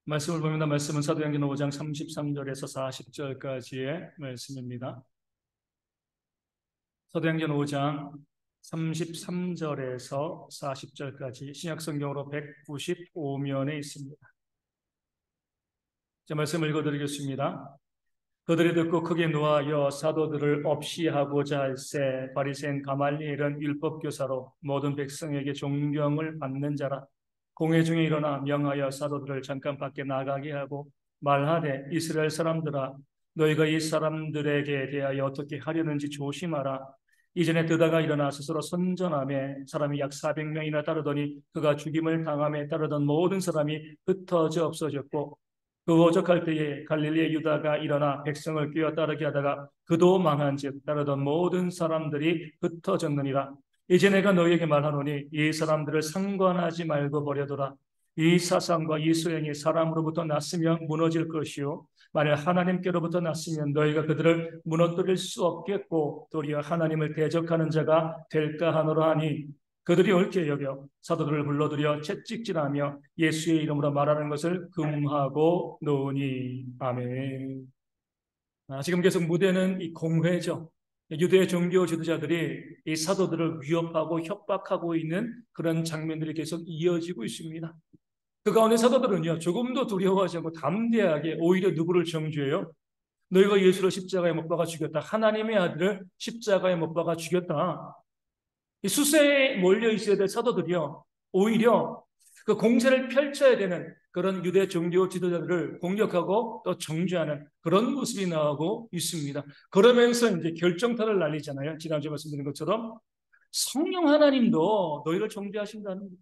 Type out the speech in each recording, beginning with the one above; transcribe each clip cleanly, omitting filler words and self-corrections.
말씀을 보면 말씀은 사도행전 5장 33절에서 40절까지의 말씀입니다. 사도행전 5장 33절에서 40절까지 신약성경으로 195면에 있습니다. 제 말씀 읽어드리겠습니다. 그들이 듣고 크게 노하여 사도들을 없이하고자 할세 바리새인 가말리엘은 율법교사로 모든 백성에게 존경을 받는 자라. 공회 중에 일어나 명하여 사도들을 잠깐 밖에 나가게 하고 말하되 이스라엘 사람들아 너희가 이 사람들에게 대하여 어떻게 하려는지 조심하라. 이전에 드다가 일어나 스스로 선전하며 사람이 약 400명이나 따르더니 그가 죽임을 당함에 따르던 모든 사람이 흩어져 없어졌고 그 오적할 때에 갈릴리의 유다가 일어나 백성을 끼어 따르게 하다가 그도 망한즉 따르던 모든 사람들이 흩어졌느니라. 이제 내가 너희에게 말하노니 이 사람들을 상관하지 말고 버려두라. 이 사상과 이 소행이 사람으로부터 났으면 무너질 것이요 만일 하나님께로부터 났으면 너희가 그들을 무너뜨릴 수 없겠고 도리어 하나님을 대적하는 자가 될까 하노라 하니 그들이 옳게 여겨 사도들을 불러들여 채찍질하며 예수의 이름으로 말하는 것을 금하고 노니. 아멘. 지금 계속 무대는 이 공회죠. 유대 종교 지도자들이 이 사도들을 위협하고 협박하고 있는 그런 장면들이 계속 이어지고 있습니다. 그 가운데 사도들은요, 조금도 두려워하지 않고 담대하게 오히려 누구를 정죄해요? 너희가 예수를 십자가에 못 박아 죽였다. 하나님의 아들을 십자가에 못 박아 죽였다. 이 수세에 몰려 있어야 될 사도들이요, 오히려 그 공세를 펼쳐야 되는 그런 유대 종교 지도자들을 공격하고 또 정죄하는 그런 모습이 나오고 있습니다. 그러면서 이제 결정타를 날리잖아요. 지난주에 말씀드린 것처럼 성령 하나님도 너희를 정죄하신다는 거예요.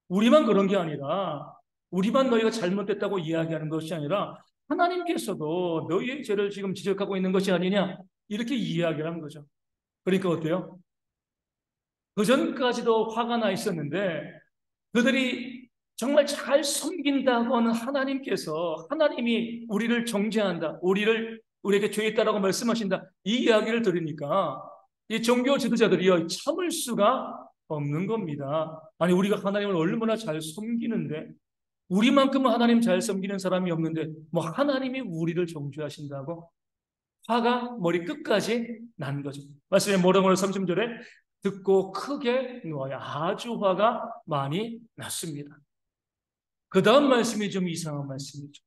우리만 그런 게 아니라 우리만 너희가 잘못됐다고 이야기하는 것이 아니라 하나님께서도 너희의 죄를 지금 지적하고 있는 것이 아니냐 이렇게 이야기를 한 거죠. 그러니까 어때요? 그 전까지도 화가 나 있었는데 그들이 정말 잘 섬긴다고 하는 하나님께서 하나님이 우리를 정죄한다, 우리에게 죄 있다라고 말씀하신다 이 이야기를 들으니까 이 종교 지도자들이 참을 수가 없는 겁니다. 아니 우리가 하나님을 얼마나 잘 섬기는데 우리만큼은 하나님 잘 섬기는 사람이 없는데 뭐 하나님이 우리를 정죄하신다고 화가 머리 끝까지 난 거죠. 말씀에 뭐라고 30절에 듣고 크게 누워요. 아주 화가 많이 났습니다. 그 다음 말씀이 좀 이상한 말씀이죠.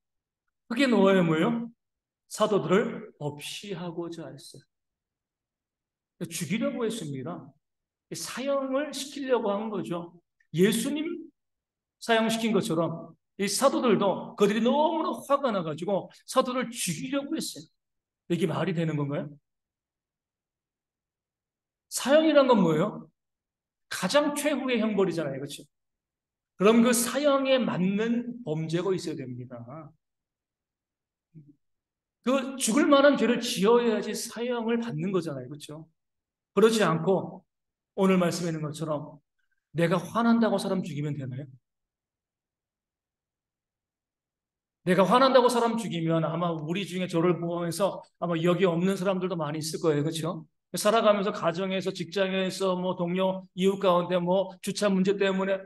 크게 누워요 뭐예요? 사도들을 없이 하고자 했어요. 죽이려고 했습니다. 사형을 시키려고 한 거죠. 예수님 사형시킨 것처럼 이 사도들도 그들이 너무나 화가 나가지고 사도를 죽이려고 했어요. 이게 말이 되는 건가요? 사형이란 건 뭐예요? 가장 최후의 형벌이잖아요. 그렇죠? 그럼 그 사형에 맞는 범죄가 있어야 됩니다. 그 죽을 만한 죄를 지어야지 사형을 받는 거잖아요. 그렇죠? 그렇지 않고 오늘 말씀에 있는 것처럼 내가 화난다고 사람 죽이면 되나요? 내가 화난다고 사람 죽이면 아마 우리 중에 저를 포함해서 아마 여기 없는 사람들도 많이 있을 거예요. 그렇죠? 살아가면서 가정에서 직장에서 뭐 동료 이웃 가운데 뭐 주차 문제 때문에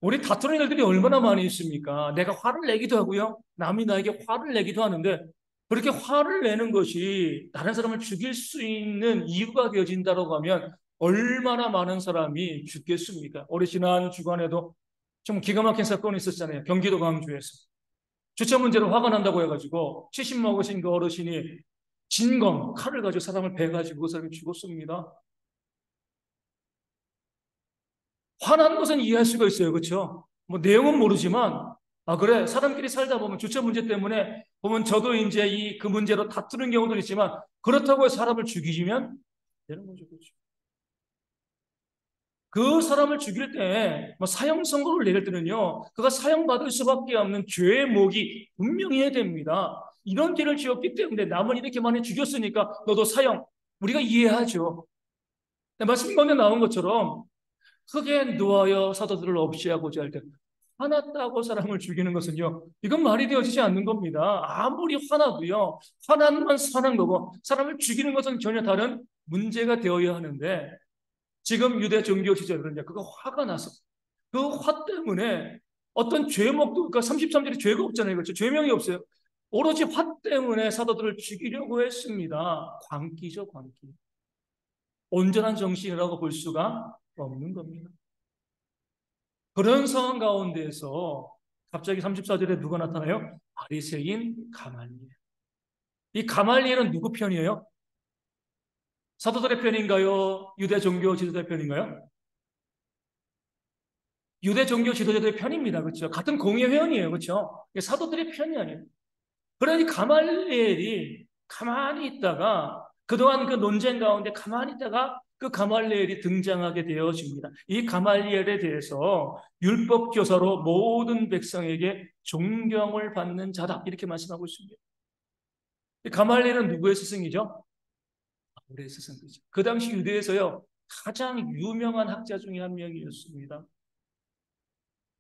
우리 다투는 일들이 얼마나 많이 있습니까? 내가 화를 내기도 하고요. 남이 나에게 화를 내기도 하는데 그렇게 화를 내는 것이 다른 사람을 죽일 수 있는 이유가 되어진다고 하면 얼마나 많은 사람이 죽겠습니까? 올해 지난 주간에도 좀 기가 막힌 사건이 있었잖아요. 경기도 광주에서. 주차 문제로 화가 난다고 해가지고 70 먹으신 그 어르신이 진검, 칼을 가지고 사람을 베가지고 그 사람이 죽었습니다. 화난 것은 이해할 수가 있어요. 그렇죠? 뭐 내용은 모르지만 그래 사람끼리 살다 보면 주차 문제 때문에 보면 저도 이제 그 문제로 다투는 경우도 있지만 그렇다고 해서 사람을 죽이면 되는 거죠. 그렇죠? 그 사람을 죽일 때 뭐 사형 선고를 내릴 때는요 그가 사형받을 수밖에 없는 죄의 목이 분명해야 됩니다. 이런 죄를 지었기 때문에 남을 이렇게 많이 죽였으니까 너도 사형 우리가 이해하죠. 말씀 가운데 나온 것처럼 크게 노하여 사도들을 없이 하고자 할 때 화났다고 사람을 죽이는 것은요 이건 말이 되어지지 않는 겁니다. 아무리 화나도요 화난만 화난 거고 사람을 죽이는 것은 전혀 다른 문제가 되어야 하는데 지금 유대 종교 지도자들은 그거 화가 나서 그 화 때문에 어떤 죄목도, 그러니까 33절에 죄가 없잖아요. 그렇죠? 죄명이 없어요. 오로지 화 때문에 사도들을 죽이려고 했습니다. 광기죠, 광기. 온전한 정신이라고 볼 수가 없는 겁니다. 그런 상황 가운데에서 갑자기 34절에 누가 나타나요? 바리새인 가말리엘. 이 가말리엘은 누구 편이에요? 사도들의 편인가요? 유대 종교 지도자의 편인가요? 유대 종교 지도자들의 편입니다. 그렇죠? 같은 공예 회원이에요. 그렇죠? 사도들의 편이 아니에요. 그러니 가말리엘이 가만히 있다가 그동안 그 논쟁 가운데 가만히 있다가 그 가말리엘이 등장하게 되어집니다. 이 가말리엘에 대해서 율법 교사로 모든 백성에게 존경을 받는 자다 이렇게 말씀하고 있습니다. 이 가말리엘은 누구의 스승이죠? 바울의 스승이죠. 그 당시 유대에서요 가장 유명한 학자 중에 한 명이었습니다.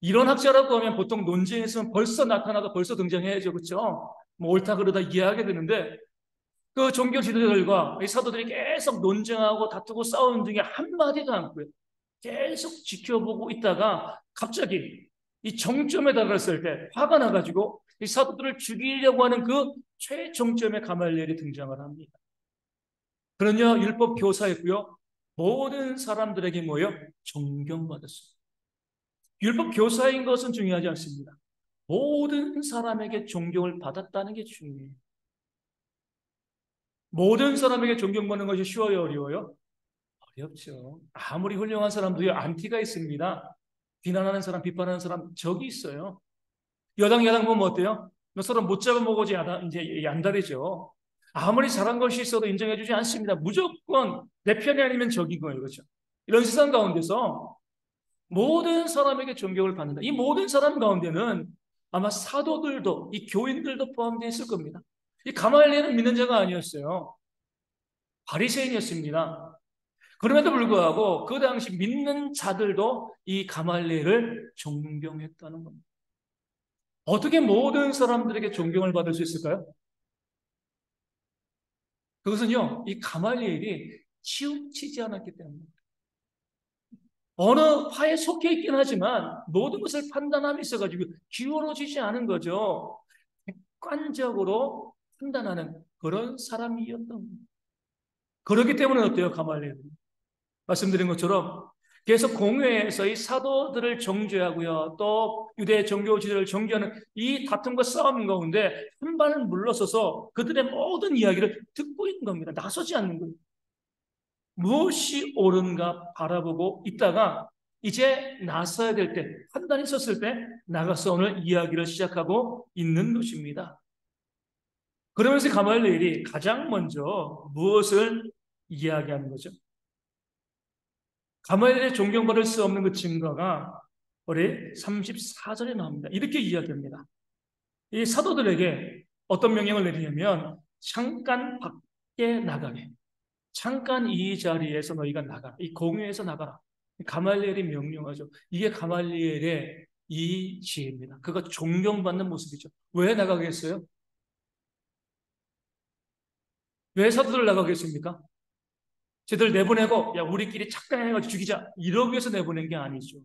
이런 학자라고 하면 보통 논쟁에서는 벌써 나타나고 벌써 등장해야죠. 그렇죠? 뭐 옳다 그러다 이해하게 되는데 그 종교 지도자들과 이 사도들이 계속 논쟁하고 다투고 싸우는 중에 한마디도 않고요. 계속 지켜보고 있다가 갑자기 이 정점에 달았을 때 화가 나가지고 이 사도들을 죽이려고 하는 그 최정점에 가말리엘이 등장을 합니다. 그러냐 율법 교사였고요. 모든 사람들에게 모여 존경받았습니다. 율법 교사인 것은 중요하지 않습니다. 모든 사람에게 존경을 받았다는 게 중요해요. 모든 사람에게 존경받는 것이 쉬워요, 어려워요? 어렵죠. 아무리 훌륭한 사람도요, 안티가 있습니다. 비난하는 사람, 비판하는 사람, 적이 있어요. 여당 보면 어때요? 서로 못 잡아먹어지 이제 얀달이죠. 아무리 잘한 것이 있어도 인정해주지 않습니다. 무조건 내 편이 아니면 적인 거예요, 그렇죠? 이런 세상 가운데서 모든 사람에게 존경을 받는다. 이 모든 사람 가운데는 아마 사도들도, 이 교인들도 포함되어 있을 겁니다. 이 가말리엘은 믿는 자가 아니었어요. 바리새인이었습니다. 그럼에도 불구하고 그 당시 믿는 자들도 이 가말리엘을 존경했다는 겁니다. 어떻게 모든 사람들에게 존경을 받을 수 있을까요? 그것은요, 이 가말리엘이 치우치지 않았기 때문입니다. 어느 파에 속해 있긴 하지만 모든 것을 판단함이 있어가지고 기울어지지 않은 거죠. 객관적으로 판단하는 그런 사람이었던 겁니다. 그렇기 때문에 어때요, 가말리엘은? 말씀드린 것처럼 계속 공회에서 이 사도들을 정죄하고요. 또 유대 종교 지도를 정죄하는 이 다툼과 싸움 가운데 한 발을 물러서서 그들의 모든 이야기를 듣고 있는 겁니다. 나서지 않는 거예요. 무엇이 옳은가 바라보고 있다가 이제 나서야 될 때, 판단이 섰을 때 나가서 오늘 이야기를 시작하고 있는 것입니다. 그러면서 가말리엘이 가장 먼저 무엇을 이야기하는 거죠? 가말리엘의 존경받을 수 없는 그 증거가 우리 34절에 나옵니다. 이렇게 이야기합니다. 이 사도들에게 어떤 명령을 내리냐면 잠깐 밖에 나가게. 잠깐 이 자리에서 너희가 나가라. 이 공회에서 나가라. 가말리엘이 명령하죠. 이게 가말리엘의 이 지혜입니다. 그가 존경받는 모습이죠. 왜 나가겠어요? 왜 사도들 나가겠습니까? 쟤들 내보내고 야 우리끼리 착각해가지고 죽이자 이러기 위해서 내보낸 게 아니죠.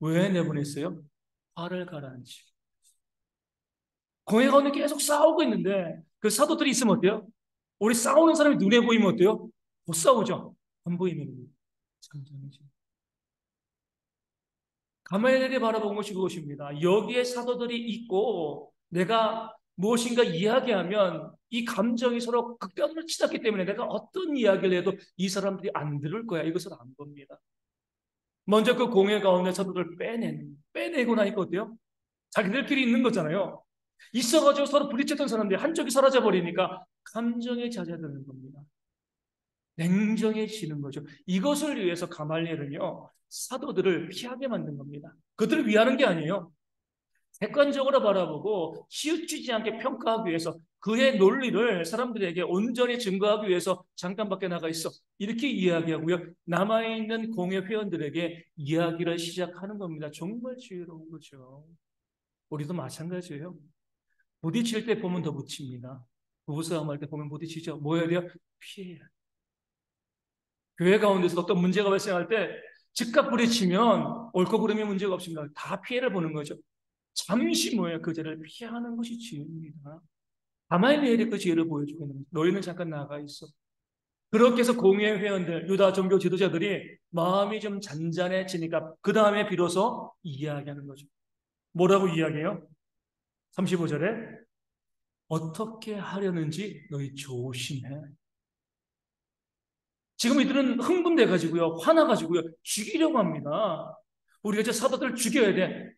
왜 내보냈어요? 화를 가라앉히고 공회 가운데 계속 싸우고 있는데 그 사도들이 있으면 어때요? 우리 싸우는 사람이 눈에 보이면 어때요? 못 싸우죠. 안 보이면 잠잠해지죠. 가멜레리 바라본 것이 그것입니다. 여기에 사도들이 있고 내가 무엇인가 이야기하면 이 감정이 서로 극단으로 치닫기 때문에 내가 어떤 이야기를 해도 이 사람들이 안 들을 거야. 이것을 안 봅니다. 먼저 그 공회 가운데 사도들을 빼내고 나니까 어때요? 자기들끼리 있는 거잖아요. 있어가지고 서로 부딪혔던 사람들이 한쪽이 사라져 버리니까 감정에 잦아드는 겁니다. 냉정해지는 거죠. 이것을 위해서 가말리엘은요 사도들을 피하게 만든 겁니다. 그들을 위하는 게 아니에요. 객관적으로 바라보고 치우치지 않게 평가하기 위해서 그의 논리를 사람들에게 온전히 증거하기 위해서 잠깐 밖에 나가 있어. 이렇게 이야기하고요. 남아있는 공회 회원들에게 이야기를 시작하는 겁니다. 정말 지혜로운 거죠. 우리도 마찬가지예요. 부딪힐 때 보면 더 붙입니다. 부부싸움 할 때 보면 부딪히죠. 뭐 해야 돼요? 피해야 돼요. 교회 가운데서 어떤 문제가 발생할 때 즉각 부딪히면 옳고 그름이 문제가 없습니다. 다 피해를 보는 거죠. 잠시 뭐예요? 그 죄를 피하는 것이 지혜입니다. 가말리엘이 그 지혜를 보여주고 있는 거예요. 너희는 잠깐 나가 있어. 그렇게 해서 공회 회원들, 유다 종교 지도자들이 마음이 좀 잔잔해지니까 그 다음에 비로소 이야기하는 거죠. 뭐라고 이야기해요? 35절에 어떻게 하려는지 너희 조심해. 지금 이들은 흥분돼가지고요, 화나가지고요, 죽이려고 합니다. 우리가 저 사도들을 죽여야 돼.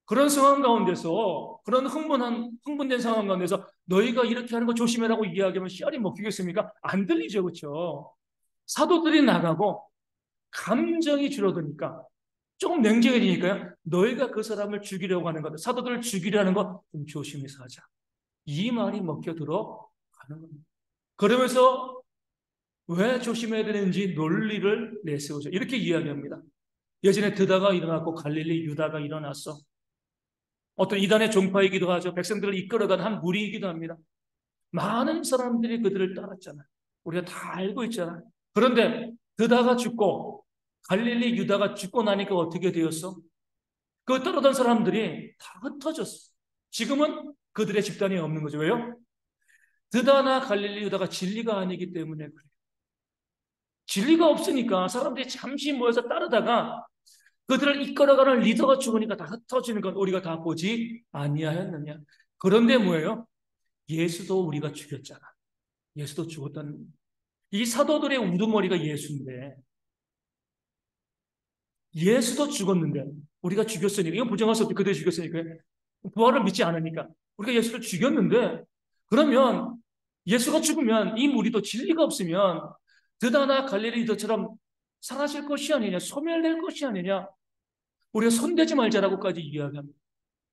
그런 상황 가운데서, 그런 흥분된 상황 가운데서 너희가 이렇게 하는 거 조심해라고 이야기하면 씨알이 먹히겠습니까? 안 들리죠, 그렇죠? 사도들이 나가고 감정이 줄어드니까 조금 냉정해지니까요. 너희가 그 사람을 죽이려고 하는 것, 사도들을 죽이려는 것 좀 조심해서 하자. 이 말이 먹혀 들어가는 겁니다. 그러면서 왜 조심해야 되는지 논리를 내세우죠. 이렇게 이야기합니다. 예전에 드다가 일어났고 갈릴리 유다가 일어났어. 어떤 이단의 종파이기도 하죠. 백성들을 이끌어간 한 무리이기도 합니다. 많은 사람들이 그들을 따랐잖아요. 우리가 다 알고 있잖아요. 그런데 드다가 죽고 갈릴리 유다가 죽고 나니까 어떻게 되었어? 그 따르던 사람들이 다 흩어졌어. 지금은 그들의 집단이 없는 거죠. 왜요? 드다나 갈릴리 유다가 진리가 아니기 때문에 그래요. 진리가 없으니까 사람들이 잠시 모여서 따르다가 그들을 이끌어가는 리더가 죽으니까 다 흩어지는 건 우리가 다 보지 아니하였느냐. 그런데 뭐예요? 예수도 우리가 죽였잖아. 예수도 죽었다는, 이 사도들의 우두머리가 예수인데, 예수도 죽었는데 우리가 죽였으니까, 이건 부정할 수 없죠. 그들이 죽였으니까, 부활을 믿지 않으니까 우리가 예수를 죽였는데, 그러면 예수가 죽으면 이 무리도 진리가 없으면 드다나 갈릴리도처럼 사라질 것이 아니냐, 소멸될 것이 아니냐, 우리가 손대지 말자라고까지 이야기합니다.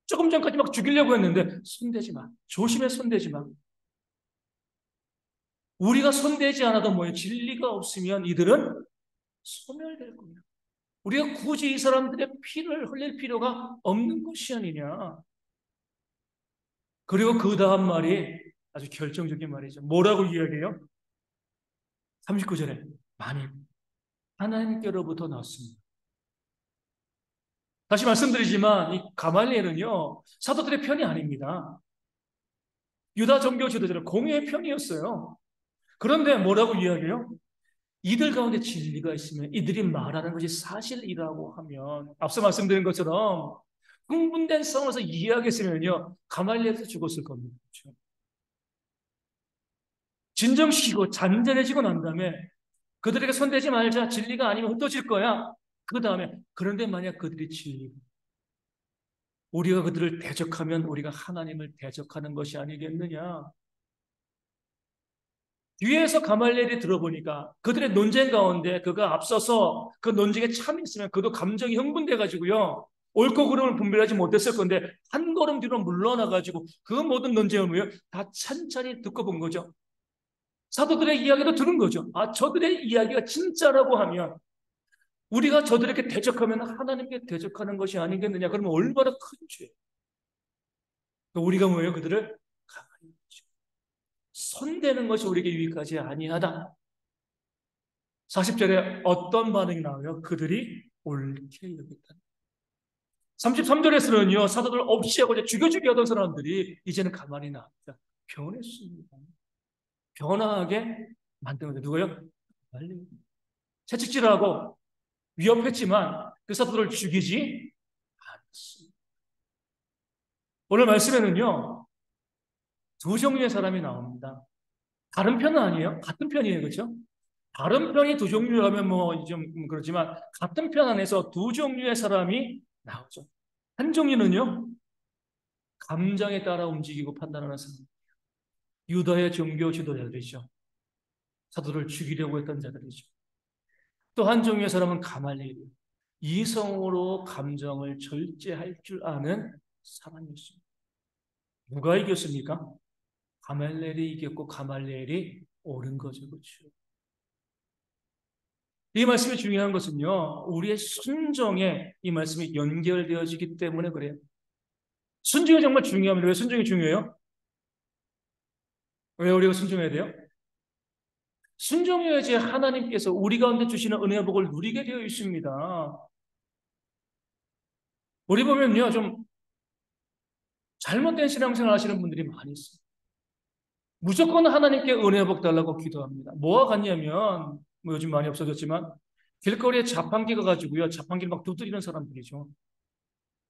조금 전까지 막 죽이려고 했는데 손대지 마, 조심해, 손대지 마. 우리가 손대지 않아도 뭐예요? 진리가 없으면 이들은 소멸될 겁니다. 우리가 굳이 이 사람들의 피를 흘릴 필요가 없는 것이 아니냐. 그리고 그 다음 말이 아주 결정적인 말이죠. 뭐라고 이야기해요? 39절에 만일 하나님께로부터 나왔습니다. 다시 말씀드리지만 이 가말리엘은요, 사도들의 편이 아닙니다. 유다 종교 지도자는 공의의 편이었어요. 그런데 뭐라고 이야기해요? 이들 가운데 진리가 있으면 이들이 말하는 것이 사실이라고 하면, 앞서 말씀드린 것처럼 흥분된 상황에서 이야기했으면요, 가말리엘에서 죽었을 겁니다. 그렇죠? 진정시키고 잔잔해지고 난 다음에 그들에게 손대지 말자, 진리가 아니면 흩어질 거야. 그 다음에 그런데 만약 그들이 진리, 우리가 그들을 대적하면 우리가 하나님을 대적하는 것이 아니겠느냐. 뒤에서 가말리엘이 들어보니까 그들의 논쟁 가운데 그가 앞서서 그 논쟁에 참여했으면 그도 감정이 흥분돼 가지고요, 옳고 그름을 분별하지 못했을 건데 한 걸음 뒤로 물러나 가지고 그 모든 논쟁을 다 천천히 듣고 본 거죠. 사도들의 이야기도 들은 거죠. 아, 저들의 이야기가 진짜라고 하면 우리가 저들에게 대적하면 하나님께 대적하는 것이 아니겠느냐. 그러면 얼마나 큰 죄. 우리가 뭐예요? 그들을 가만히 있죠. 손대는 것이 우리에게 유익하지 아니하다. 40절에 어떤 반응이 나와요? 그들이 옳게 여겼다. 33절에서는요, 사도들 없이 하고 죽여 하던 사람들이 이제는 가만히 나옵니다. 변했습니다. 변화하게 만든 거죠. 누가요? 빨리. 채찍질하고 위협했지만 그 사도들을 죽이지 않습니다. 오늘 말씀에는요, 두 종류의 사람이 나옵니다. 다른 편은 아니에요. 같은 편이에요. 그렇죠? 다른 편이 두 종류라면 뭐 좀 그렇지만 같은 편 안에서 두 종류의 사람이 나오죠. 한 종류는요, 감정에 따라 움직이고 판단하는 사람. 유다의 종교 지도자들이죠. 사도를 죽이려고 했던 자들이죠. 또 한 종류의 사람은 가말리엘이에요. 이성으로 감정을 절제할 줄 아는 사람이었습니다. 누가 이겼습니까? 가말리엘이 이겼고 가말리엘이 옳은 거죠. 그렇죠? 이 말씀이 중요한 것은요, 우리의 순종에 이 말씀이 연결되어지기 때문에 그래요. 순종이 정말 중요합니다. 왜 순종이 중요해요? 왜 우리가 순종해야 돼요? 순종해야지 하나님께서 우리 가운데 주시는 은혜와 복을 누리게 되어 있습니다. 우리 보면요, 좀 잘못된 신앙생활 하시는 분들이 많이 있어요. 무조건 하나님께 은혜 복 달라고 기도합니다. 뭐가 같냐면, 뭐 요즘 많이 없어졌지만, 길거리에 자판기가 가지고요, 자판기를 막 두드리는 사람들이죠.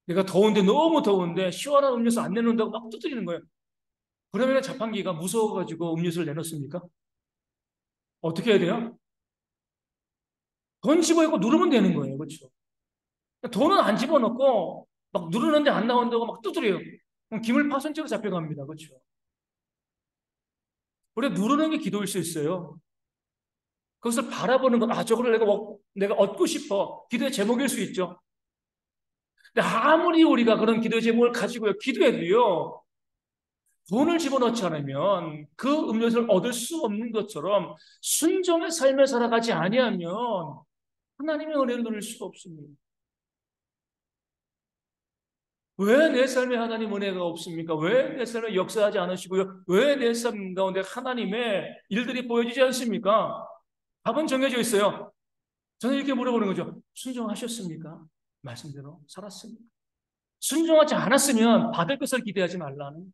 내가 더운데, 너무 더운데, 시원한 음료수 안 내놓는다고 막 두드리는 거예요. 그러면 자판기가 무서워가지고 음료수를 내놓습니까? 어떻게 해야 돼요? 돈 집어넣고 누르면 되는 거예요. 그렇죠? 돈은 안 집어넣고, 막 누르는데 안 나온다고 막 두드려요. 그럼 기물 파손죄로 잡혀갑니다. 그렇죠? 우리가 누르는 게 기도일 수 있어요. 그것을 바라보는 것, 아, 저거를 내가 얻고 싶어. 기도의 제목일 수 있죠. 근데 아무리 우리가 그런 기도의 제목을 가지고요, 기도해도요, 돈을 집어넣지 않으면 그 음료수를 얻을 수 없는 것처럼 순종의 삶을 살아가지 아니하면 하나님의 은혜를 누릴 수가 없습니다. 왜 내 삶에 하나님 은혜가 없습니까? 왜 내 삶에 역사하지 않으시고요? 왜 내 삶 가운데 하나님의 일들이 보여지지 않습니까? 답은 정해져 있어요. 저는 이렇게 물어보는 거죠. 순종하셨습니까? 말씀대로 살았습니까? 순종하지 않았으면 받을 것을 기대하지 말라는.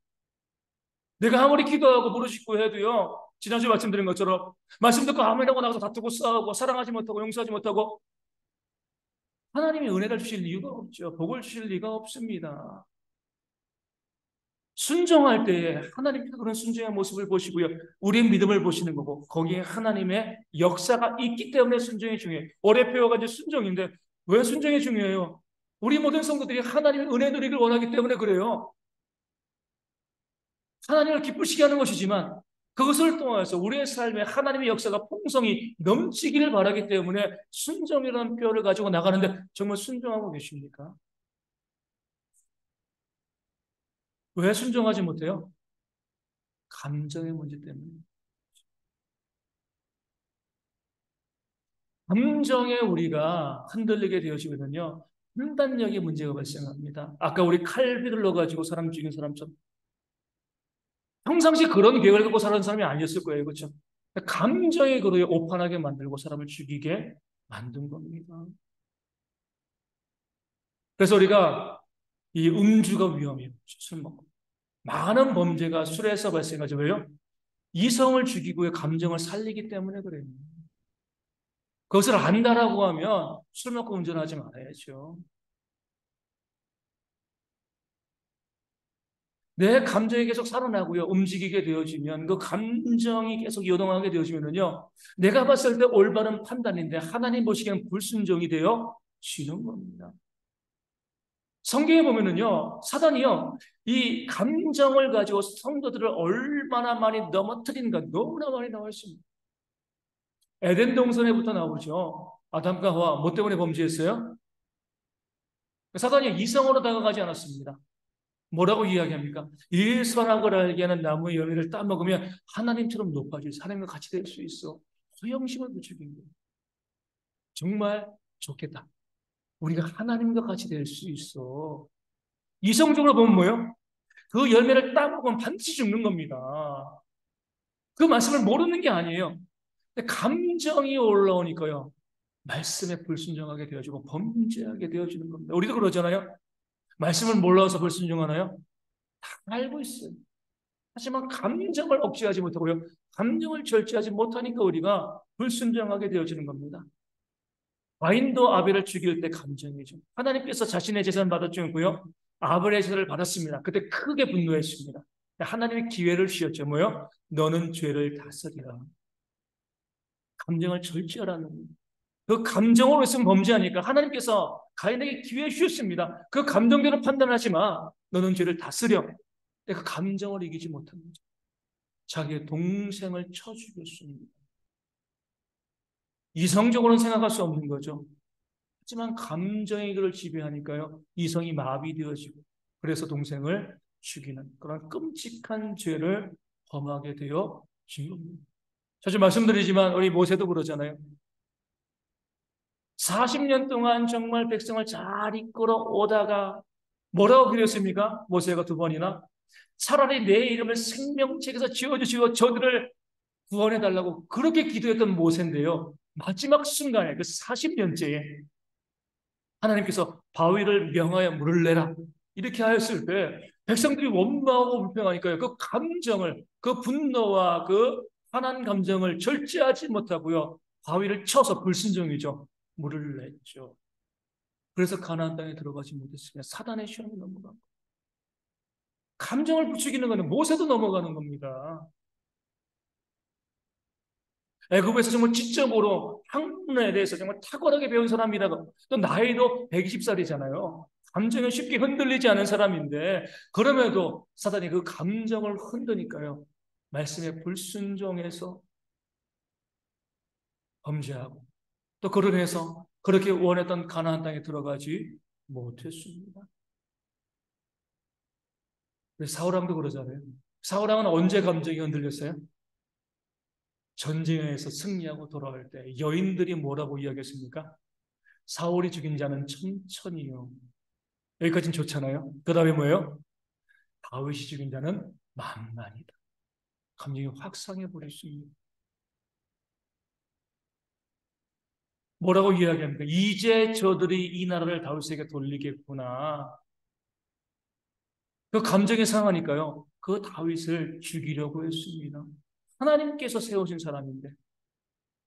내가 아무리 기도하고 부르짖고 해도요. 지난주에 말씀드린 것처럼 말씀 듣고 아멘하고 나가서 다투고 싸우고 사랑하지 못하고 용서하지 못하고 하나님이 은혜를 주실 이유가 없죠. 복을 주실 리가 없습니다. 순종할 때에 하나님께서 그런 순종의 모습을 보시고요. 우리의 믿음을 보시는 거고 거기에 하나님의 역사가 있기 때문에 순종이 중요해요. 올해 표어가 이제 순종인데 왜 순종이 중요해요? 우리 모든 성도들이 하나님의 은혜 누리기를 원하기 때문에 그래요. 하나님을 기쁘시게 하는 것이지만 그것을 통해서 우리의 삶에 하나님의 역사가 풍성히 넘치기를 바라기 때문에 순종이라는 표현을 가지고 나가는데 정말 순종하고 계십니까? 왜 순종하지 못해요? 감정의 문제 때문에. 감정에 우리가 흔들리게 되어지거든요. 판단력의 문제가 발생합니다. 아까 우리 칼비를 넣어가지고 사람 죽인 사람처럼 평상시 그런 계획을 갖고 사는 사람이 아니었을 거예요. 그렇죠? 감정의 그로에 오판하게 만들고 사람을 죽이게 만든 겁니다. 그래서 우리가 이 음주가 위험해요. 술 먹고. 많은 범죄가 술에서 발생하죠. 왜요? 이성을 죽이고의 감정을 살리기 때문에 그래요. 그것을 안다라고 하면 술 먹고 운전하지 말아야죠. 내 감정이 계속 살아나고요. 움직이게 되어지면 그 감정이 계속 요동하게 되어지면요. 내가 봤을 때 올바른 판단인데 하나님 보시기엔 불순종이 되어 지는 겁니다. 성경에 보면은요, 사단이요, 이 감정을 가지고 성도들을 얼마나 많이 넘어뜨린가 너무나 많이 나와 있습니다. 에덴 동산에부터 나오죠. 아담과 하와 뭐 때문에 범죄했어요? 사단이 이성으로 다가가지 않았습니다. 뭐라고 이야기합니까? 이 선악을 알게 하는 나무의 열매를 따먹으면 하나님처럼 높아질 하나님과 같이 될 수 있어. 허영심을 부추긴 거예요. 정말 좋겠다. 우리가 하나님과 같이 될 수 있어. 이성적으로 보면 뭐예요? 그 열매를 따먹으면 반드시 죽는 겁니다. 그 말씀을 모르는 게 아니에요. 근데 감정이 올라오니까요. 말씀에 불순종하게 되어지고 범죄하게 되어지는 겁니다. 우리도 그러잖아요. 말씀을 몰라서 불순종하나요? 다 알고 있어요. 하지만 감정을 억제하지 못하고요. 감정을 절제하지 못하니까 우리가 불순종하게 되어지는 겁니다. 가인도 아벨을 죽일 때 감정이죠. 하나님께서 자신의 재산을 받아주고요. 아벨의 재산을 받았습니다. 그때 크게 분노했습니다. 하나님이 기회를 주셨죠. 뭐요? 너는 죄를 다스리라. 감정을 절제하라는 거예요. 그 감정으로 있으면 범죄하니까 하나님께서 가인에게 기회 주셨습니다. 그 감정대로 판단하지 마. 너는 죄를 다스려. 그 감정을 이기지 못한 거죠. 자기의 동생을 쳐 죽였습니다. 이성적으로는 생각할 수 없는 거죠. 하지만 감정이 그를 지배하니까요. 이성이 마비되어지고 그래서 동생을 죽이는 그런 끔찍한 죄를 범하게 되어 진 겁니다. 자주 말씀드리지만 우리 모세도 그러잖아요. 40년 동안 정말 백성을 잘 이끌어 오다가 뭐라고 그랬습니까? 모세가 두 번이나 차라리 내 이름을 생명책에서 지워주시고 저들을 구원해달라고 그렇게 기도했던 모세인데요. 마지막 순간에 그 40년째에 하나님께서 바위를 명하여 물을 내라 이렇게 하였을 때 백성들이 원망하고 불평하니까요. 그 감정을, 그 분노와 그 화난 감정을 절제하지 못하고요. 바위를 쳐서 불순종이죠. 물을 냈죠. 그래서 가나안 땅에 들어가지 못했습니다. 사단의 시험이 넘어간 거예요. 감정을 부추기는 것은 모세도 넘어가는 겁니다. 애굽에서 정말 지적으로 학문에 대해서 정말 탁월하게 배운 사람이라고 또 나이도 120살이잖아요. 감정에 쉽게 흔들리지 않은 사람인데 그럼에도 사단이 그 감정을 흔드니까요. 말씀에 불순종해서 범죄하고 또 그로 인해서 그렇게 원했던 가나안 땅에 들어가지 못했습니다. 사울왕도 그러잖아요. 사울왕은 언제 감정이 흔들렸어요? 전쟁에서 승리하고 돌아올 때 여인들이 뭐라고 이야기했습니까? 사울이 죽인 자는 천천히요. 여기까지는 좋잖아요. 그 다음에 뭐예요? 다윗이 죽인 자는 만만이다. 감정이 확 상해버릴 수 있는. 뭐라고 이야기합니까? 이제 저들이 이 나라를 다윗에게 돌리겠구나. 그 감정이 상하니까요. 그 다윗을 죽이려고 했습니다. 하나님께서 세우신 사람인데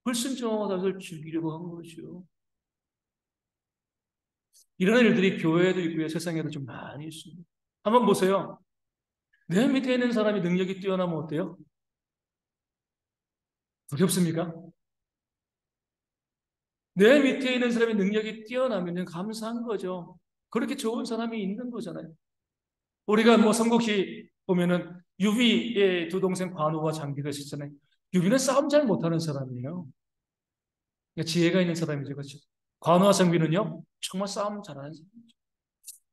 불순종하고 다윗을 죽이려고 한 거죠. 이런 일들이 교회에도 있고요. 세상에도 좀 많이 있습니다. 한번 보세요. 내 밑에 있는 사람이 능력이 뛰어나면 어때요? 두렵습니까? 내 밑에 있는 사람의 능력이 뛰어나면 감사한 거죠. 그렇게 좋은 사람이 있는 거잖아요. 우리가 뭐 삼국시 보면은 유비의 두 동생 관우와 장비가 있었잖아요. 유비는 싸움 잘 못하는 사람이에요. 그러니까 지혜가 있는 사람이죠. 그렇죠? 관우와 장비는요, 정말 싸움 잘하는 사람이죠.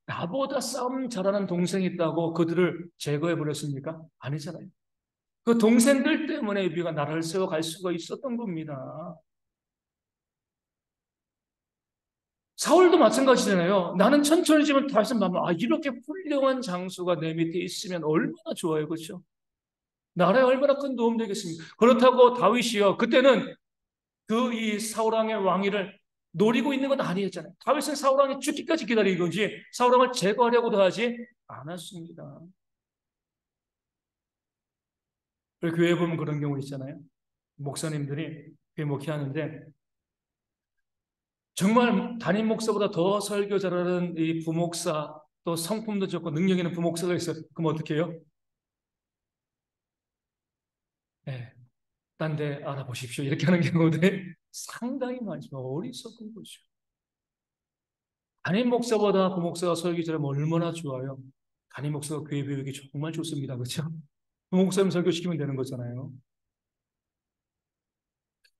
나보다 싸움 잘하는 동생이 있다고 그들을 제거해 버렸습니까? 아니잖아요. 그 동생들 때문에 유비가 나라를 세워갈 수가 있었던 겁니다. 사울도 마찬가지잖아요. 나는 천천히 지면 다윗은 이렇게 훌륭한 장수가 내 밑에 있으면 얼마나 좋아요. 그렇죠? 나라에 얼마나 큰 도움 되겠습니까? 그렇다고 다윗이요. 그때는 그 이 사울왕의 왕위를 노리고 있는 건 아니었잖아요. 다윗은 사울왕이 죽기까지 기다린 거지 사울왕을 제거하려고도 하지 않았습니다. 교회에 보면 그런 경우 있잖아요. 목사님들이 교회 목회하는데 정말 담임 목사보다 더 설교 잘하는 이 부목사 또 성품도 좋고 능력 있는 부목사가 있어요. 그럼 어떻게 해요? 네, 딴 데 알아보십시오. 이렇게 하는 경우들이 상당히 많죠. 어리석은 거죠. 담임 목사보다 부목사가 설교 잘하면 얼마나 좋아요. 담임 목사가 교회 교육이 정말 좋습니다. 그렇죠? 부목사님 설교시키면 되는 거잖아요.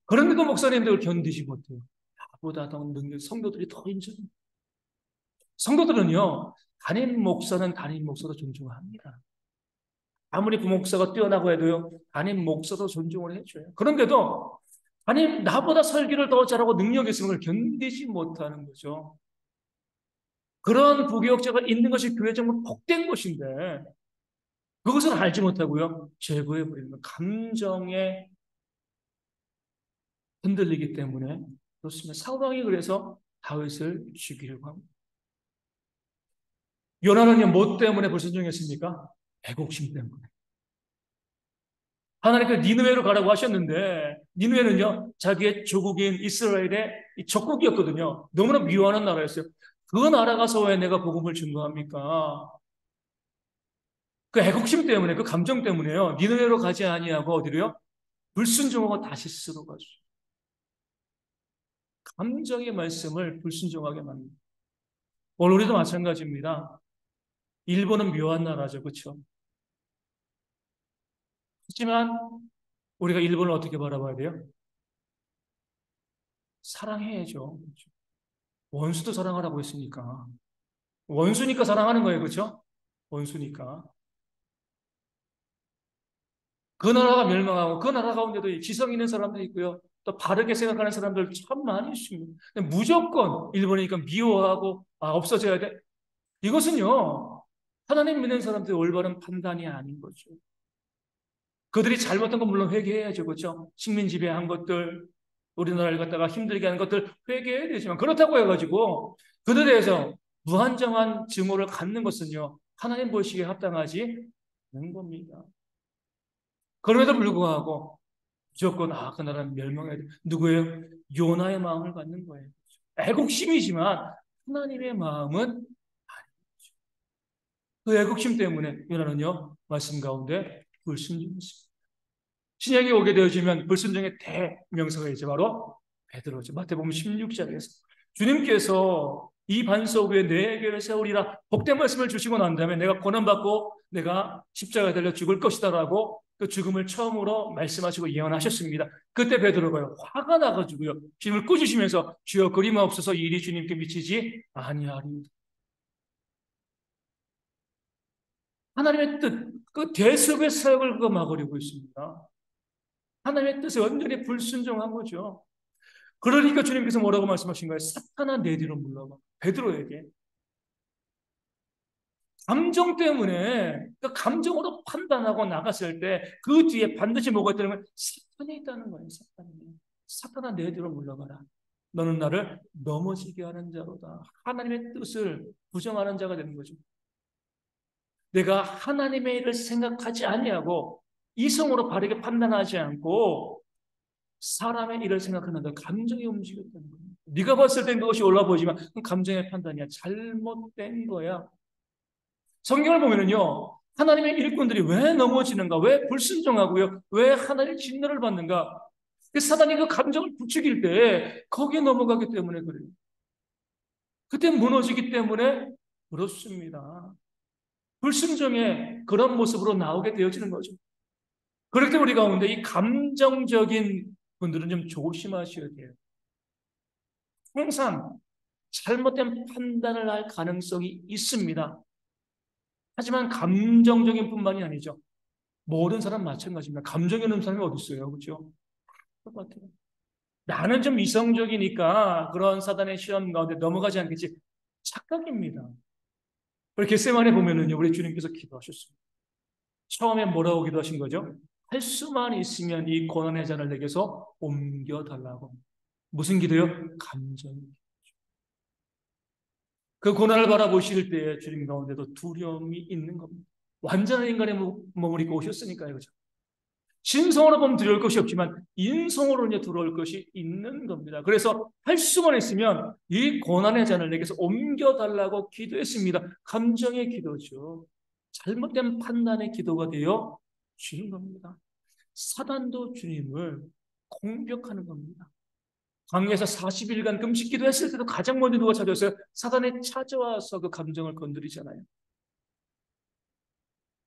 그런데도 목사님들 견디지 못해요. 나보다 더 능력, 성도들이 더 인정. 성도들은요, 담임 목사는 담임 목사도 존중합니다. 아무리 부목사가 뛰어나고 해도요, 담임 목사도 존중을 해줘요. 그런데도 나보다 설교를 더 잘하고 능력이 있으면 그걸 견디지 못하는 거죠. 그런 부교역자가 있는 것이 교회 정말 복된 것인데 그것을 알지 못하고요, 제거해버리는 감정에 흔들리기 때문에 그렇습니다. 사울왕이 그래서 다윗을 죽이려고 합니다. 요나는요, 뭐 때문에 불순종했습니까? 애국심 때문에. 하나님께서 니느웨로 가라고 하셨는데 니느웨는요 자기의 조국인 이스라엘의 적국이었거든요. 너무나 미워하는 나라였어요. 그 나라 가서 왜 내가 복음을 증거합니까? 그 애국심 때문에 그 감정 때문에요. 니느웨로 가지 아니하고 어디로요? 불순종하고 다시스로 가죠. 감정의 말씀을 불순종하게 만듭니다. 오늘 우리도 마찬가지입니다. 일본은 묘한 나라죠. 그렇죠? 하지만 우리가 일본을 어떻게 바라봐야 돼요? 사랑해야죠. 그렇죠? 원수도 사랑하라고 했으니까. 원수니까 사랑하는 거예요. 그렇죠? 원수니까. 그 나라가 멸망하고 그 나라 가운데도 지성 있는 사람들이 있고요. 또 바르게 생각하는 사람들 참 많이 있습니다. 무조건 일본이니까 미워하고 없어져야 돼. 이것은요. 하나님 믿는 사람들의 올바른 판단이 아닌 거죠. 그들이 잘못한 건 물론 회개해야죠. 그렇죠? 식민 지배한 것들, 우리나라를 갖다가 힘들게 하는 것들 회개해야 되지만 그렇다고 해가지고 그들에 대해서 무한정한 증오를 갖는 것은요. 하나님 보시기에 합당하지 않는 겁니다. 그럼에도 불구하고 무조건 그 나라는 멸망해야 돼. 누구예요? 요나의 마음을 갖는 거예요. 애국심이지만 하나님의 마음은 그 애국심 때문에 요나는요 말씀 가운데 불순종했습니다. 신약이 오게 되어지면 불순종의 대명사가 이제 바로 베드로죠. 마태복음 16장에서 주님께서 이 반석 위에 내 교회를 세우리라 복된 말씀을 주시고 난 다음에 내가 고난받고 내가 십자가에 달려 죽을 것이다라고 그 죽음을 처음으로 말씀하시고 예언하셨습니다. 그때 베드로가요 화가 나가지고요 주님을 꾸짖으면서 주여 그리마옵소서 이 일이 주님께 미치지 아니하리이다. 하나님의 뜻, 그 대속의 사역을 그거 막으려고 있습니다. 하나님의 뜻에 완전히 불순종한 거죠. 그러니까 주님께서 뭐라고 말씀하신 거예요? 사탄아 내 뒤로 물러가. 베드로에게. 감정 때문에 그 감정으로 판단하고 나갔을 때 그 뒤에 반드시 뭐가 있다는 거예요? 사탄이 있다는 거예요. 사탄이. 사탄아 내 뒤로 물러가라. 너는 나를 넘어지게 하는 자로다. 하나님의 뜻을 부정하는 자가 되는 거죠. 내가 하나님의 일을 생각하지 아니하고 이성으로 바르게 판단하지 않고 사람의 일을 생각하는데 감정이 움직였다는 거예요. 네가 봤을 땐 그것이 올라 보이지만 그건 감정의 판단이야. 잘못된 거야. 성경을 보면은요. 하나님의 일꾼들이 왜 넘어지는가? 왜 불순종하고요? 왜 하나님의 진노를 받는가? 그 사단이 그 감정을 부추길 때 거기에 넘어가기 때문에 그래요. 그때 무너지기 때문에 그렇습니다. 불순종의 그런 모습으로 나오게 되어지는 거죠. 그렇기 때문에 우리 가운데 이 감정적인 분들은 좀 조심하셔야 돼요. 항상 잘못된 판단을 할 가능성이 있습니다. 하지만 감정적인 뿐만이 아니죠. 모든 사람 마찬가지입니다. 감정이 없는 사람이 어디 있어요? 그렇죠? 똑같아요. 나는 좀 이성적이니까 그런 사단의 시험 가운데 넘어가지 않겠지. 착각입니다. 우리 겟세마네 보면은요, 우리 주님께서 기도하셨습니다. 처음에 뭐라고 기도하신 거죠? 할 수만 있으면 이 고난의 잔을 내게서 옮겨달라고. 무슨 기도요? 감정. 그 고난을 바라보실 때 주님 가운데도 두려움이 있는 겁니다. 완전한 인간의 몸을 입고 오셨으니까요. 그죠? 신성으로 보면 두려울 것이 없지만 인성으로 이제 들어올 것이 있는 겁니다. 그래서 할 수만 있으면 이 고난의 잔을 내게서 옮겨달라고 기도했습니다. 감정의 기도죠. 잘못된 판단의 기도가 되어 주는 겁니다. 사단도 주님을 공격하는 겁니다. 광야에서 40일간 금식 기도했을 때도 가장 먼저 누가 찾아왔어요? 사단이 찾아와서 그 감정을 건드리잖아요.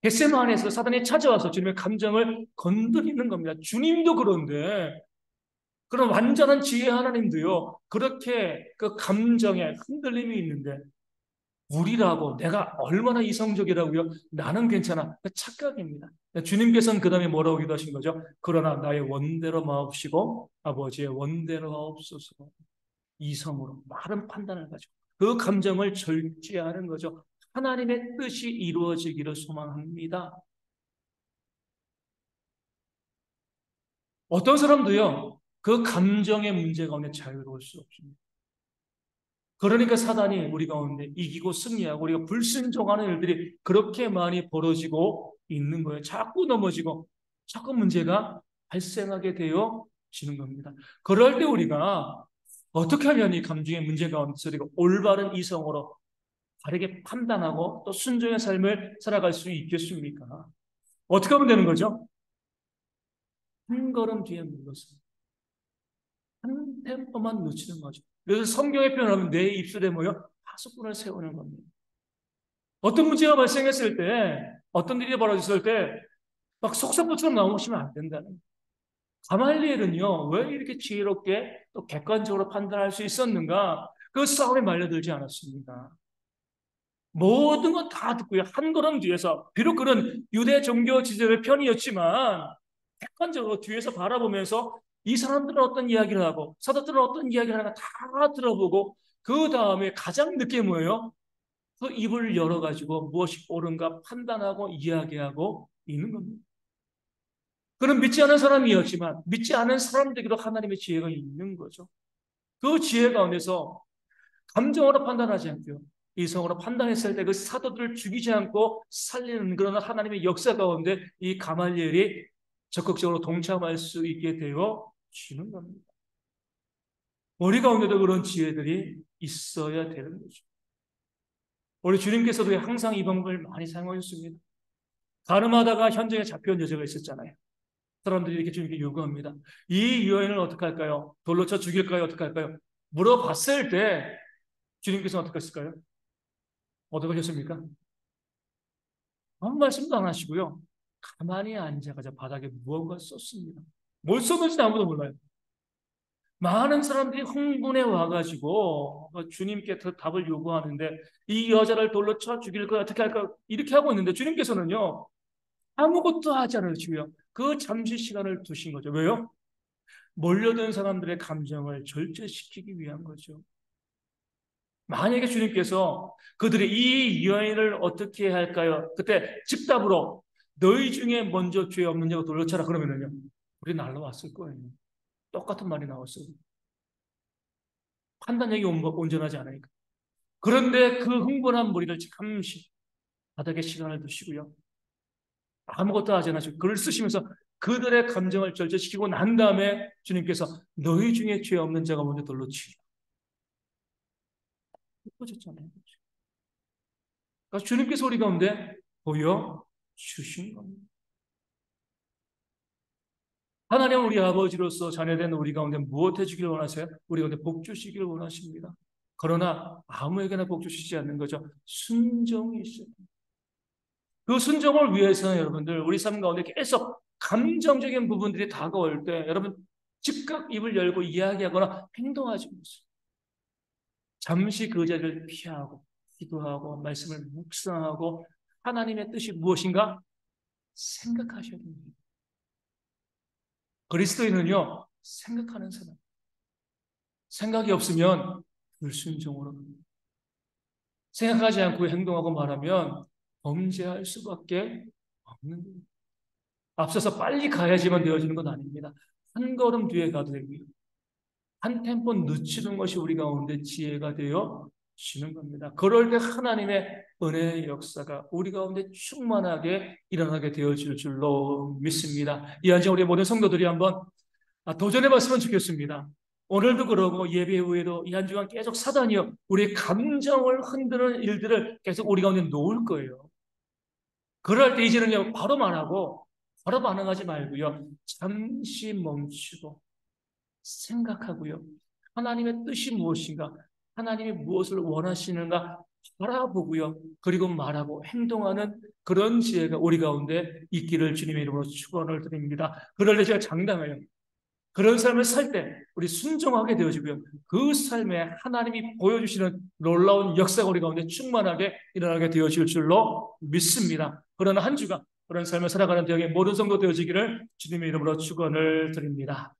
겟세마네에서 사단이 찾아와서 주님의 감정을 건드리는 겁니다. 주님도 그런데 그런 완전한 지혜 하나님도요. 그렇게 그 감정에 흔들림이 있는데 우리라고 내가 얼마나 이성적이라고요? 나는 괜찮아. 그 착각입니다. 주님께서는 그 다음에 뭐라고 기도하신 거죠? 그러나 나의 원대로 마옵시고 아버지의 원대로 하옵소서. 이성으로 바른 판단을 가지고 그 감정을 절제하는 거죠. 하나님의 뜻이 이루어지기를 소망합니다. 어떤 사람도요, 그 감정의 문제 가운데 자유로울 수 없습니다. 그러니까 사단이 우리 가운데 이기고 승리하고 우리가 불순종하는 일들이 그렇게 많이 벌어지고 있는 거예요. 자꾸 넘어지고 자꾸 문제가 발생하게 되어지는 겁니다. 그럴 때 우리가 어떻게 하면 이 감정의 문제 가운데서 우리가 올바른 이성으로 바르게 판단하고 또 순종의 삶을 살아갈 수 있겠습니까? 어떻게 하면 되는 거죠? 한 걸음 뒤에 물러서 한 템포만 놓치는 거죠. 그래서 성경의 표현하면 내 입술에 모여 파수꾼을 세우는 겁니다. 어떤 문제가 발생했을 때, 어떤 일이 벌어졌을 때, 막 속사포처럼 나오시면 안 된다는. 가말리엘은요, 왜 이렇게 지혜롭게 또 객관적으로 판단할 수 있었는가? 그 싸움에 말려들지 않았습니다. 모든 건 다 듣고요. 한 걸음 뒤에서, 비록 그런 유대 종교 지도의 편이었지만, 객관적으로 뒤에서 바라보면서 이 사람들은 어떤 이야기를 하고 사도들은 어떤 이야기를 하는가 다 들어보고 그 다음에 가장 늦게 뭐예요? 그 입을 열어가지고 무엇이 옳은가 판단하고 이야기하고 있는 겁니다. 그는 믿지 않은 사람이었지만 믿지 않은 사람들에게도 하나님의 지혜가 있는 거죠. 그 지혜 가운데서 감정으로 판단하지 않고요. 이성으로 판단했을 때 그 사도들을 죽이지 않고 살리는 그런 하나님의 역사 가운데 이 가말리엘이 적극적으로 동참할 수 있게 되어 주는 겁니다. 우리 가운데도 그런 지혜들이 있어야 되는 거죠. 우리 주님께서도 항상 이 방법을 많이 사용하셨습니다. 가늠하다가 현장에 잡혀온 여자가 있었잖아요. 사람들이 이렇게 주님께 요구합니다. 이 여인을 어떻게 할까요? 돌로 쳐 죽일까요? 어떻게 할까요? 물어봤을 때 주님께서는 어떻게 했을까요? 어떻게 하셨습니까? 아무 말씀도 안 하시고요. 가만히 앉아가지고 바닥에 무언가 썼습니다. 뭘 썼는지 아무도 몰라요. 많은 사람들이 흥분해 와가지고 주님께 답을 요구하는데 이 여자를 돌로 쳐 죽일 거야 어떻게 할까 이렇게 하고 있는데 주님께서는요 아무것도 하지 않으시고요 그 잠시 시간을 두신 거죠. 왜요? 몰려든 사람들의 감정을 절제시키기 위한 거죠. 만약에 주님께서 그들이 이 여인을 어떻게 할까요? 그때 즉답으로 너희 중에 먼저 죄 없는 자가 돌로 쳐라 그러면은요 우리 날라왔을 거예요. 똑같은 말이 나왔어요. 판단력이 온전하지 않으니까. 그런데 그 흥분한 무리를 잠시 바닥에 시간을 두시고요. 아무것도 하지 않으시고 글을 쓰시면서 그들의 감정을 절제시키고 난 다음에 주님께서 너희 중에 죄 없는 자가 먼저 돌로 치라. 예뻐졌잖아요. 그러니까 주님께서 우리 가운데 보여주신 겁니다. 하나님 우리 아버지로서 자녀된 우리 가운데 무엇 해주길 원하세요? 우리 가운데 복 주시기를 원하십니다. 그러나 아무에게나 복 주시지 않는 거죠. 순종이 있어요. 그 순종을 위해서는 여러분들 우리 삶 가운데 계속 감정적인 부분들이 다가올 때 여러분 즉각 입을 열고 이야기하거나 행동하지 마세요. 잠시 그 자리를 피하고 기도하고 말씀을 묵상하고 하나님의 뜻이 무엇인가 생각하셔야 됩니다. 그리스도인은요 생각하는 사람. 생각이 없으면 불순종으로 갑니다. 생각하지 않고 행동하고 말하면 범죄할 수밖에 없는 거예요. 앞서서 빨리 가야지만 되어지는 건 아닙니다. 한 걸음 뒤에 가도 되고요. 한 템포 늦추는 것이 우리 가운데 지혜가 되어 지는 겁니다. 그럴 때 하나님의 은혜의 역사가 우리 가운데 충만하게 일어나게 되어질 줄로 믿습니다. 이 한정 우리 모든 성도들이 한번 도전해 봤으면 좋겠습니다. 오늘도 그러고 예배 후에도 이 한 주간 계속 사단이요 우리의 감정을 흔드는 일들을 계속 우리 가운데 놓을 거예요. 그럴 때 이제는요 바로 말하고 바로 반응하지 말고요 잠시 멈추고 생각하고요 하나님의 뜻이 무엇인가 하나님이 무엇을 원하시는가 바라보고요 그리고 말하고 행동하는 그런 지혜가 우리 가운데 있기를 주님의 이름으로 축원을 드립니다. 그럴 때 제가 장담해요 그런 삶을 살 때 우리 순종하게 되어지고요 그 삶에 하나님이 보여주시는 놀라운 역사가 우리 가운데 충만하게 일어나게 되어질 줄로 믿습니다. 그러나 한 주간 그런 삶을 살아가는 되게 모든 성도 되어지기를 주님의 이름으로 축원을 드립니다.